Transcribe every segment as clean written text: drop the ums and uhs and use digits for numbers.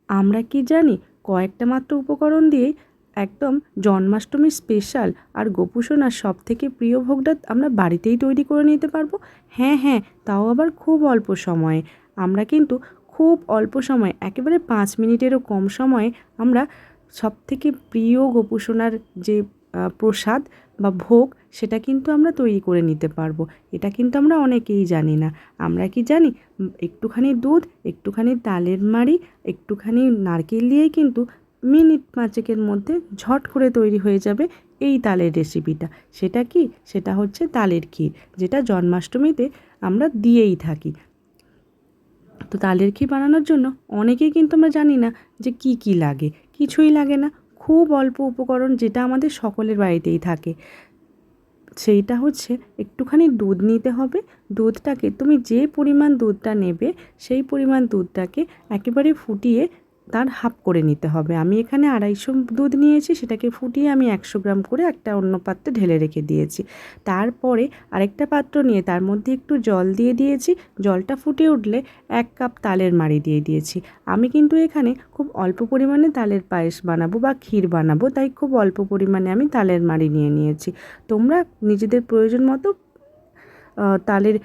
আমরা কি জানি কয়েকটা মাত্র উপকরণ দিয়েই একদম জন্মাষ্টমী স্পেশাল আর গোপুসোনার সবথেকে প্রিয় ভোগটা আমরা বাড়িতেই তৈরি করে নিতে পারবো। হ্যাঁ হ্যাঁ, তাও আবার খুব অল্প সময়ে। আমরা কিন্তু খুব অল্প সময়ে, একেবারে 5 মিনিটেরও কম সময়ে আমরা সবথেকে প্রিয় গোপুসোনার যে প্রসাদ বা ভোগ, সেটা কিন্তু আমরা তৈরি করে নিতে পারবো। এটা কিন্তু আমরা অনেকেই জানি না। আমরা কি জানি একটুখানি দুধ, একটুখানি তালের মাড়ি, একটুখানি নারকেল দিয়েই কিন্তু মিনিট 5-এর মধ্যে ঝট করে তৈরি হয়ে যাবে এই তালের রেসিপিটা। সেটা কি? সেটা হচ্ছে তালের ক্ষীর, যেটা জন্মাষ্টমীতে আমরা দিয়েই থাকি। তো তালের ক্ষীর বানানোর জন্য অনেকেই কিন্তু আমরা জানি না যে কি কি লাগে। কিছুই লাগে না, খুব অল্প উপকরণ, যেটা আমাদের সকলের বাড়িতেই থাকে। সেইটা হচ্ছে একটুখানি দুধ নিতে হবে। দুধটাকে তুমি যে পরিমাণ দুধটা নেবে সেই পরিমাণ দুধটাকে একেবারে ফুটিয়ে তার হাফ করে নিতে হবে। আমি এখানে 250 দুধ নিয়েছি, সেটাকে ফুটিয়ে আমি 100 গ্রাম করে একটা অন্য পাত্রে ঢেলে রেখে দিয়েছি। তারপরে আরেকটা পাত্র নিয়ে তার মধ্যে একটু জল দিয়ে দিয়েছি। জলটা ফুটে উঠলে 1 কাপ তালের মাড়ি দিয়ে দিয়েছি। আমি কিন্তু এখানে খুব অল্প পরিমাণে তালের পায়েস বানাবো বা ক্ষীর বানাবো, তাই খুব অল্প পরিমাণে আমি তালের মাড়ি নিয়ে নিয়েছি। তোমরা নিজেদের প্রয়োজন মতো তালের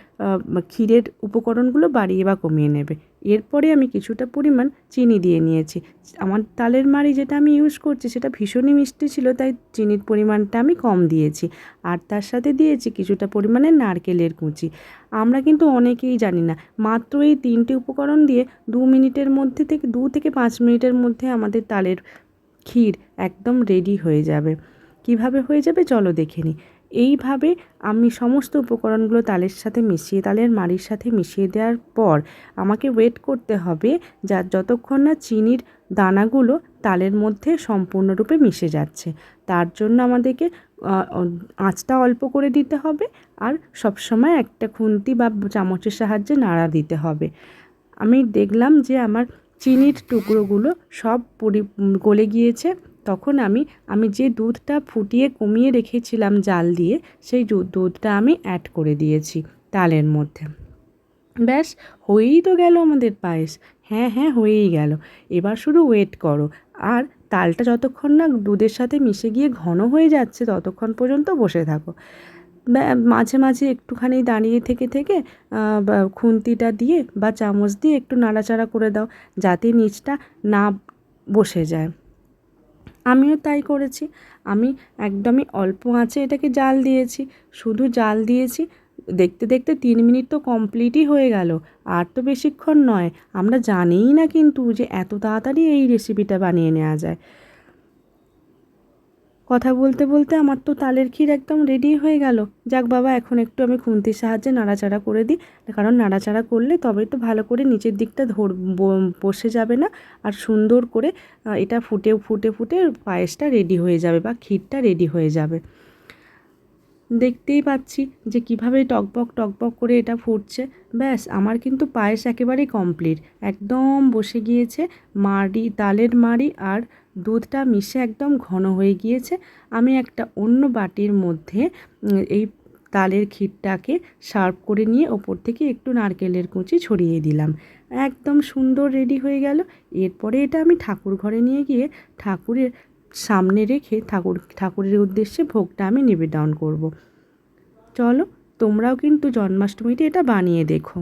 ক্ষীরের উপকরণগুলো বাড়িয়ে বা কমিয়ে নেবে। এরপরে আমি কিছুটা পরিমাণ চিনি দিয়ে নিয়েছি। আমার তালের মাড়ি যেটা আমি ইউজ করছি সেটা ভীষণই মিষ্টি ছিল, তাই চিনির পরিমাণটা আমি কম দিয়েছি। আর তার সাথে দিয়েছি কিছুটা পরিমাণে নারকেলের কুঁচি। আমরা কিন্তু অনেকেই জানি না, মাত্র এই 3টে উপকরণ দিয়ে 2 মিনিটের মধ্যে থেকে 2 থেকে 5 মিনিটের মধ্যে আমাদের তালের ক্ষীর একদম রেডি হয়ে যাবে। কিভাবে হয়ে যাবে চলো দেখে নিই। এইভাবে আমি সমস্ত উপকরণগুলো তালের মাড়ির সাথে মিশিয়ে দেওয়ার পর আমাকে ওয়েট করতে হবে যতক্ষণ না চিনির দানাগুলো তালের মধ্যে সম্পূর্ণরূপে মিশে যাচ্ছে। তার জন্য আমাদেরকে আঁচটা অল্প করে দিতে হবে, আর সবসময় একটা খুন্তি বা চামচের সাহায্যে নাড়া দিতে হবে। আমি দেখলাম যে আমার চিনির টুকরোগুলো সব গলে গিয়েছে। তখন আমি যে দুধটা ফুটিয়ে কমিয়ে রেখেছিলাম জাল দিয়ে, সেই দুধটা আমি অ্যাড করে দিয়েছি তালের মধ্যে। ব্যাস, হয়েই তো গেল আমাদের পায়েস। হ্যাঁ হ্যাঁ, হয়েই গেল। এবার শুধু ওয়েট করো। আর তালটা যতক্ষণ না দুধের সাথে মিশে গিয়ে ঘন হয়ে যাচ্ছে ততক্ষণ পর্যন্ত বসে থাকো। মাঝে মাঝে একটুখানি দাঁড়িয়ে থেকে থেকে খুন্তিটা দিয়ে বা চামচ দিয়ে একটু নাড়াচাড়া করে দাও, যাতে নিচটা না বসে যায়। আমিও তাই করেছি। আমি একদমই অল্প আঁচে এটাকে জাল দিয়েছি। শুধু জাল দিয়েছি, দেখতে দেখতে 3 মিনিট তো কমপ্লিটই হয়ে গেল। আর তো বেশিক্ষণ নয়। আমরা জানিই না কিন্তু যে এত তাড়াতাড়ি এই রেসিপিটা বানিয়ে নেওয়া যায়। কথা বলতে বলতে আমার তো তালের ক্ষীর একদম রেডি হয়ে গেল। যাক বাবা, এখন একটু আমি খুন্তির সাহায্যে নাড়াচাড়া করে দিই, কারণ নাড়াচাড়া করলে তবেই তো ভালো করে নিচের দিকটা বসে যাবে না, আর সুন্দর করে এটা ফুটে ফুটে ফুটে পায়েসটা রেডি হয়ে যাবে বা ক্ষীরটা রেডি হয়ে যাবে। দেখতেই পাচ্ছি যে কীভাবে টকবক টকবক করে এটা ফুটছে। ব্যাস, আমার কিন্তু পায়েস একেবারেই কমপ্লিট, একদম বসে গিয়েছে। তালের মাড়ি আর দুধটা মিশে একদম ঘন হয়ে গিয়েছে। আমি একটা অন্য বাটির মধ্যে এই তালের ক্ষীরটাকে সার্ভ করে নিয়ে ওপর থেকে একটু নারকেলের কুঁচি ছড়িয়ে দিলাম। একদম সুন্দর রেডি হয়ে গেল। এরপরে এটা আমি ঠাকুর ঘরে নিয়ে গিয়ে ঠাকুরের সামনে রেখে ঠাকুরের উদ্দেশ্যে ভোগটা আমি নিবেদন করব। চলো, তোমরাও কিন্তু জন্মাষ্টমীতে এটা বানিয়ে দেখো।